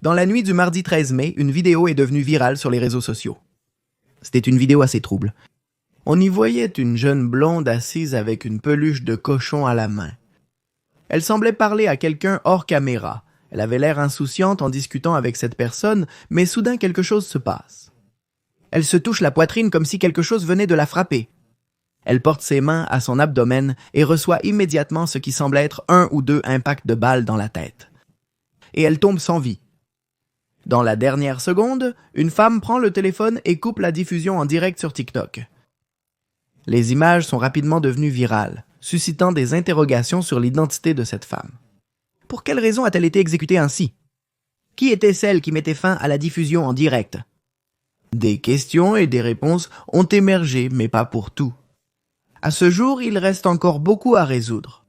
Dans la nuit du mardi 13 mai, une vidéo est devenue virale sur les réseaux sociaux. C'était une vidéo assez trouble. On y voyait une jeune blonde assise avec une peluche de cochon à la main. Elle semblait parler à quelqu'un hors caméra. Elle avait l'air insouciante en discutant avec cette personne, mais soudain quelque chose se passe. Elle se touche la poitrine comme si quelque chose venait de la frapper. Elle porte ses mains à son abdomen et reçoit immédiatement ce qui semble être 1 ou 2 impacts de balles dans la tête. Et elle tombe sans vie. Dans la dernière seconde, une femme prend le téléphone et coupe la diffusion en direct sur TikTok. Les images sont rapidement devenues virales, suscitant des interrogations sur l'identité de cette femme. Pour quelle raison a-t-elle été exécutée ainsi? Qui était celle qui mettait fin à la diffusion en direct? Des questions et des réponses ont émergé, mais pas pour tout. À ce jour, il reste encore beaucoup à résoudre.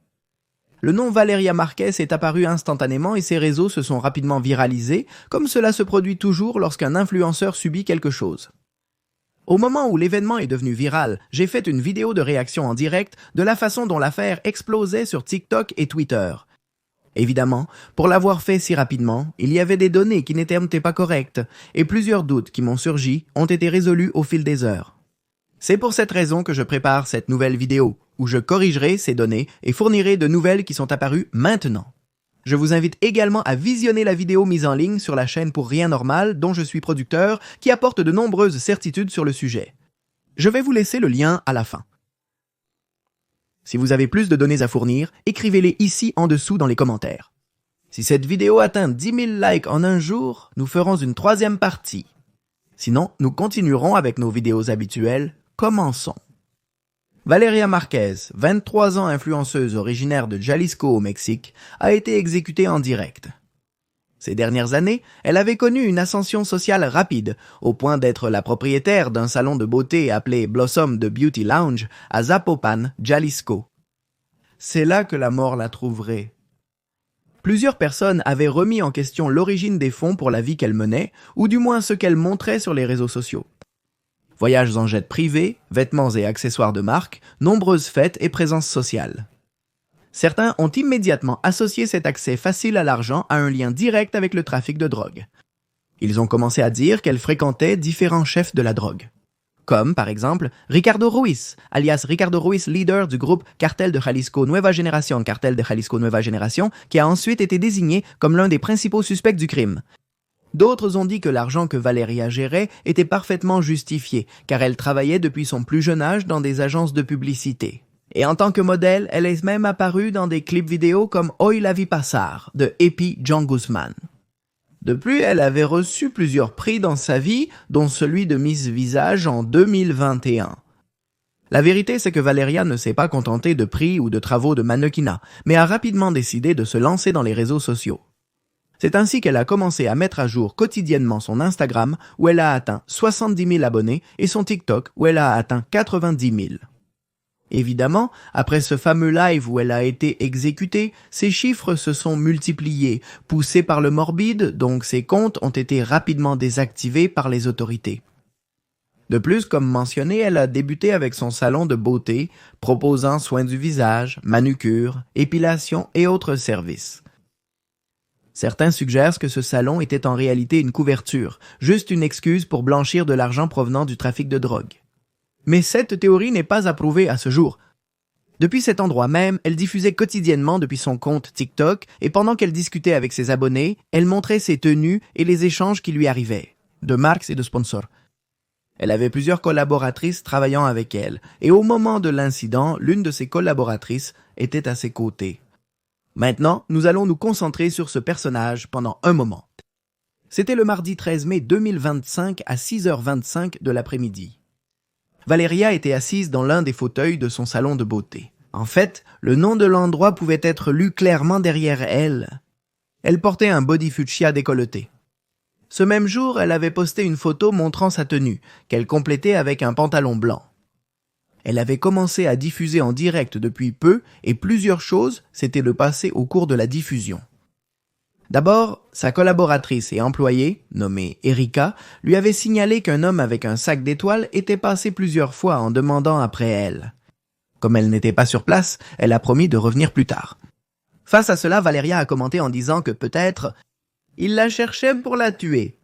Le nom Valeria Marquez est apparu instantanément et ses réseaux se sont rapidement viralisés, comme cela se produit toujours lorsqu'un influenceur subit quelque chose. Au moment où l'événement est devenu viral, j'ai fait une vidéo de réaction en direct de la façon dont l'affaire explosait sur TikTok et Twitter. Évidemment, pour l'avoir fait si rapidement, il y avait des données qui n'étaient pas correctes, et plusieurs doutes qui m'ont surgi ont été résolus au fil des heures. C'est pour cette raison que je prépare cette nouvelle vidéo, où je corrigerai ces données et fournirai de nouvelles qui sont apparues maintenant. Je vous invite également à visionner la vidéo mise en ligne sur la chaîne Pour Rien Normal, dont je suis producteur, qui apporte de nombreuses certitudes sur le sujet. Je vais vous laisser le lien à la fin. Si vous avez plus de données à fournir, écrivez-les ici en dessous dans les commentaires. Si cette vidéo atteint 10 000 likes en un jour, nous ferons une 3e partie. Sinon, nous continuerons avec nos vidéos habituelles. Commençons. Valeria Marquez, 23 ans influenceuse originaire de Jalisco au Mexique, a été exécutée en direct. Ces dernières années, elle avait connu une ascension sociale rapide, au point d'être la propriétaire d'un salon de beauté appelé Blossom The Beauty Lounge à Zapopan, Jalisco. C'est là que la mort la trouverait. Plusieurs personnes avaient remis en question l'origine des fonds pour la vie qu'elle menait, ou du moins ce qu'elle montrait sur les réseaux sociaux. Voyages en jet privé, vêtements et accessoires de marque, nombreuses fêtes et présences sociales. Certains ont immédiatement associé cet accès facile à l'argent à un lien direct avec le trafic de drogue. Ils ont commencé à dire qu'elle fréquentait différents chefs de la drogue. Comme, par exemple, Ricardo Ruiz, alias Ricardo Ruiz, leader du groupe Cartel de Jalisco Nueva Generación, Cartel de Jalisco Nueva Generación, qui a ensuite été désigné comme l'un des principaux suspects du crime. D'autres ont dit que l'argent que Valeria gérait était parfaitement justifié, car elle travaillait depuis son plus jeune âge dans des agences de publicité. Et en tant que modèle, elle est même apparue dans des clips vidéo comme Hoy la vi pasar de Epi John Guzman. De plus, elle avait reçu plusieurs prix dans sa vie, dont celui de Miss Visage en 2021. La vérité, c'est que Valeria ne s'est pas contentée de prix ou de travaux de mannequinat, mais a rapidement décidé de se lancer dans les réseaux sociaux. C'est ainsi qu'elle a commencé à mettre à jour quotidiennement son Instagram, où elle a atteint 70 000 abonnés, et son TikTok, où elle a atteint 90 000. Évidemment, après ce fameux live où elle a été exécutée, ses chiffres se sont multipliés, poussés par le morbide, donc ses comptes ont été rapidement désactivés par les autorités. De plus, comme mentionné, elle a débuté avec son salon de beauté, proposant soins du visage, manucure, épilation et autres services. Certains suggèrent que ce salon était en réalité une couverture, juste une excuse pour blanchir de l'argent provenant du trafic de drogue. Mais cette théorie n'est pas approuvée à ce jour. Depuis cet endroit même, elle diffusait quotidiennement depuis son compte TikTok et pendant qu'elle discutait avec ses abonnés, elle montrait ses tenues et les échanges qui lui arrivaient, de marques et de sponsors. Elle avait plusieurs collaboratrices travaillant avec elle et au moment de l'incident, l'une de ses collaboratrices était à ses côtés. Maintenant, nous allons nous concentrer sur ce personnage pendant un moment. C'était le mardi 13 mai 2025 à 6h25 de l'après-midi. Valeria était assise dans l'un des fauteuils de son salon de beauté. En fait, le nom de l'endroit pouvait être lu clairement derrière elle. Elle portait un body fuchsia décolleté. Ce même jour, elle avait posté une photo montrant sa tenue, qu'elle complétait avec un pantalon blanc. Elle avait commencé à diffuser en direct depuis peu et plusieurs choses s'étaient passées au cours de la diffusion. D'abord, sa collaboratrice et employée, nommée Erika, lui avait signalé qu'un homme avec un sac d'étoiles était passé plusieurs fois en demandant après elle. Comme elle n'était pas sur place, elle a promis de revenir plus tard. Face à cela, Valeria a commenté en disant que peut-être Il la cherchait pour la tuer.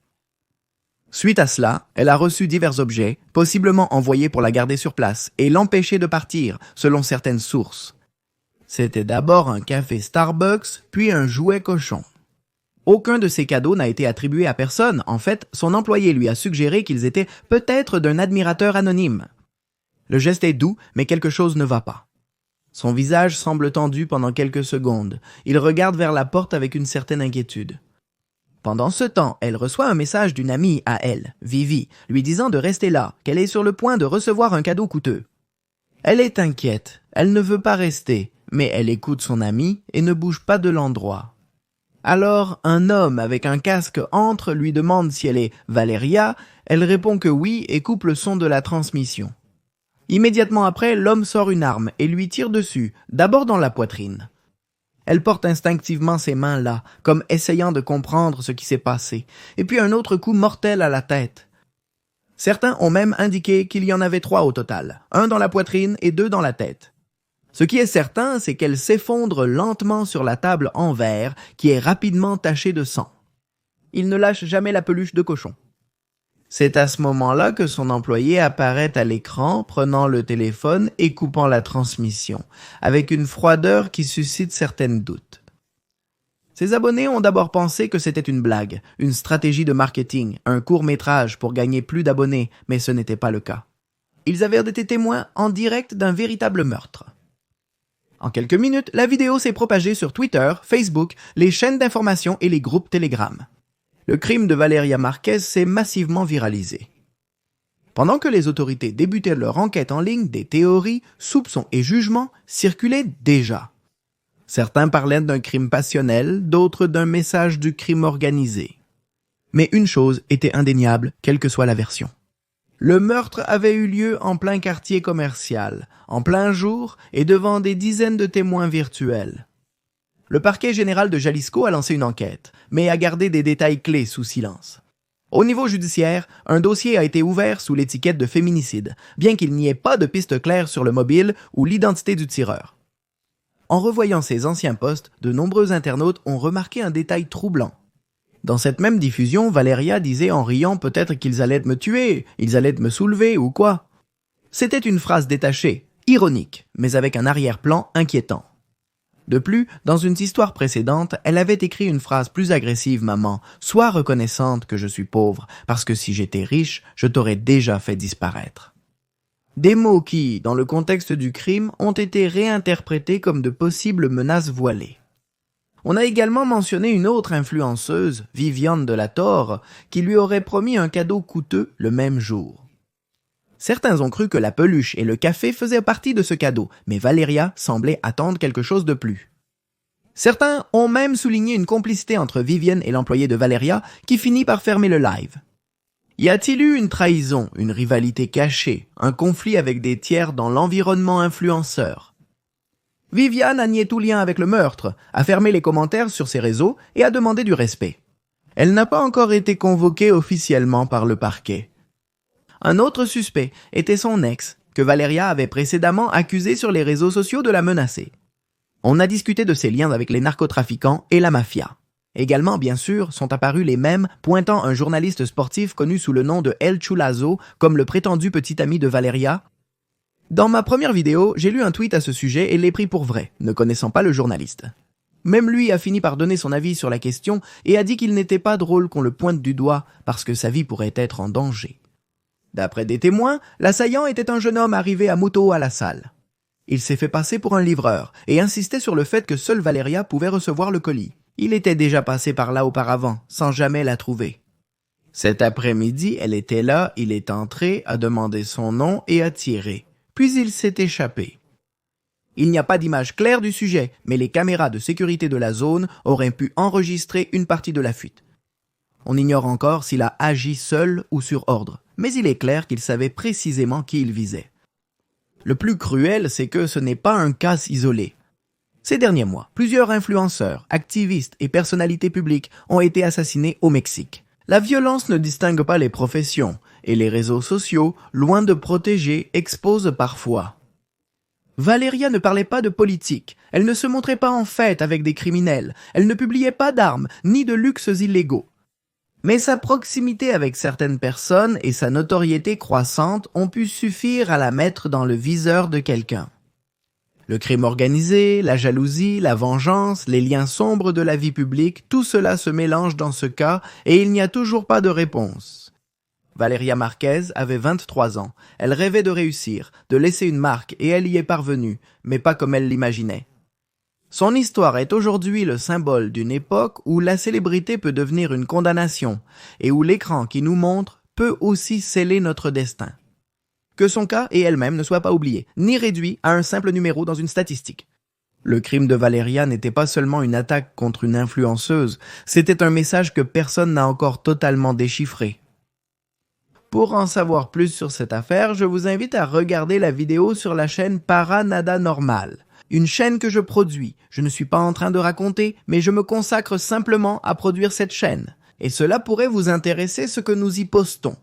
Suite à cela, elle a reçu divers objets, possiblement envoyés pour la garder sur place et l'empêcher de partir, selon certaines sources. C'était d'abord un café Starbucks, puis un jouet cochon. Aucun de ces cadeaux n'a été attribué à personne. En fait, son employé lui a suggéré qu'ils étaient peut-être d'un admirateur anonyme. Le geste est doux, mais quelque chose ne va pas. Son visage semble tendu pendant quelques secondes. Il regarde vers la porte avec une certaine inquiétude. Pendant ce temps, elle reçoit un message d'une amie à elle, Vivi, lui disant de rester là, qu'elle est sur le point de recevoir un cadeau coûteux. Elle est inquiète, elle ne veut pas rester, mais elle écoute son amie et ne bouge pas de l'endroit. Alors, un homme avec un casque entre, lui demande si elle est Valeria, elle répond que oui et coupe le son de la transmission. Immédiatement après, l'homme sort une arme et lui tire dessus, d'abord dans la poitrine. Elle porte instinctivement ses mains là, comme essayant de comprendre ce qui s'est passé, et puis un autre coup mortel à la tête. Certains ont même indiqué qu'il y en avait 3 au total, 1 dans la poitrine et 2 dans la tête. Ce qui est certain, c'est qu'elle s'effondre lentement sur la table en verre, qui est rapidement tachée de sang. Il ne lâche jamais la peluche de cochon. C'est à ce moment-là que son employé apparaît à l'écran, prenant le téléphone et coupant la transmission, avec une froideur qui suscite certains doutes. Ses abonnés ont d'abord pensé que c'était une blague, une stratégie de marketing, un court-métrage pour gagner plus d'abonnés, mais ce n'était pas le cas. Ils avaient été témoins en direct d'un véritable meurtre. En quelques minutes, la vidéo s'est propagée sur Twitter, Facebook, les chaînes d'information et les groupes Telegram. Le crime de Valeria Marquez s'est massivement viralisé. Pendant que les autorités débutaient leur enquête en ligne, des théories, soupçons et jugements circulaient déjà. Certains parlaient d'un crime passionnel, d'autres d'un message du crime organisé. Mais une chose était indéniable, quelle que soit la version. Le meurtre avait eu lieu en plein quartier commercial, en plein jour et devant des dizaines de témoins virtuels. Le parquet général de Jalisco a lancé une enquête, mais a gardé des détails clés sous silence. Au niveau judiciaire, un dossier a été ouvert sous l'étiquette de féminicide, bien qu'il n'y ait pas de piste claire sur le mobile ou l'identité du tireur. En revoyant ces anciens posts, de nombreux internautes ont remarqué un détail troublant. Dans cette même diffusion, Valeria disait en riant peut-être qu'ils allaient me tuer, ils allaient me soulever ou quoi. C'était une phrase détachée, ironique, mais avec un arrière-plan inquiétant. De plus, dans une histoire précédente, elle avait écrit une phrase plus agressive, maman. Sois reconnaissante que je suis pauvre, parce que si j'étais riche, je t'aurais déjà fait disparaître. Des mots qui, dans le contexte du crime, ont été réinterprétés comme de possibles menaces voilées. On a également mentionné une autre influenceuse, Viviane de la Torre, qui lui aurait promis un cadeau coûteux le même jour. Certains ont cru que la peluche et le café faisaient partie de ce cadeau, mais Valeria semblait attendre quelque chose de plus. Certains ont même souligné une complicité entre Vivienne et l'employé de Valeria qui finit par fermer le live. Y a-t-il eu une trahison, une rivalité cachée, un conflit avec des tiers dans l'environnement influenceur? Viviane a nié tout lien avec le meurtre, a fermé les commentaires sur ses réseaux et a demandé du respect. Elle n'a pas encore été convoquée officiellement par le parquet. Un autre suspect était son ex, que Valeria avait précédemment accusé sur les réseaux sociaux de la menacer. On a discuté de ses liens avec les narcotrafiquants et la mafia. Également, bien sûr, sont apparus les mèmes pointant un journaliste sportif connu sous le nom de El Chulazo comme le prétendu petit ami de Valeria. Dans ma première vidéo, j'ai lu un tweet à ce sujet et l'ai pris pour vrai, ne connaissant pas le journaliste. Même lui a fini par donner son avis sur la question et a dit qu'il n'était pas drôle qu'on le pointe du doigt parce que sa vie pourrait être en danger. D'après des témoins, l'assaillant était un jeune homme arrivé à moto à la salle. Il s'est fait passer pour un livreur et insistait sur le fait que seule Valeria pouvait recevoir le colis. Il était déjà passé par là auparavant, sans jamais la trouver. Cet après-midi, elle était là, il est entré, a demandé son nom et a tiré. Puis il s'est échappé. Il n'y a pas d'image claire du sujet, mais les caméras de sécurité de la zone auraient pu enregistrer une partie de la fuite. On ignore encore s'il a agi seul ou sur ordre, mais il est clair qu'il savait précisément qui il visait. Le plus cruel, c'est que ce n'est pas un cas isolé. Ces derniers mois, plusieurs influenceurs, activistes et personnalités publiques ont été assassinés au Mexique. La violence ne distingue pas les professions, et les réseaux sociaux, loin de protéger, exposent parfois. Valeria ne parlait pas de politique, elle ne se montrait pas en fête avec des criminels, elle ne publiait pas d'armes, ni de luxes illégaux. Mais sa proximité avec certaines personnes et sa notoriété croissante ont pu suffire à la mettre dans le viseur de quelqu'un. Le crime organisé, la jalousie, la vengeance, les liens sombres de la vie publique, tout cela se mélange dans ce cas et il n'y a toujours pas de réponse. Valeria Marquez avait 23 ans. Elle rêvait de réussir, de laisser une marque et elle y est parvenue, mais pas comme elle l'imaginait. Son histoire est aujourd'hui le symbole d'une époque où la célébrité peut devenir une condamnation et où l'écran qui nous montre peut aussi sceller notre destin. Que son cas et elle-même ne soient pas oubliés, ni réduits à un simple numéro dans une statistique. Le crime de Valeria n'était pas seulement une attaque contre une influenceuse, c'était un message que personne n'a encore totalement déchiffré. Pour en savoir plus sur cette affaire, je vous invite à regarder la vidéo sur la chaîne Paranada Normal, une chaîne que je produis. Je ne suis pas en train de raconter, mais je me consacre simplement à produire cette chaîne. Et cela pourrait vous intéresser ce que nous y postons.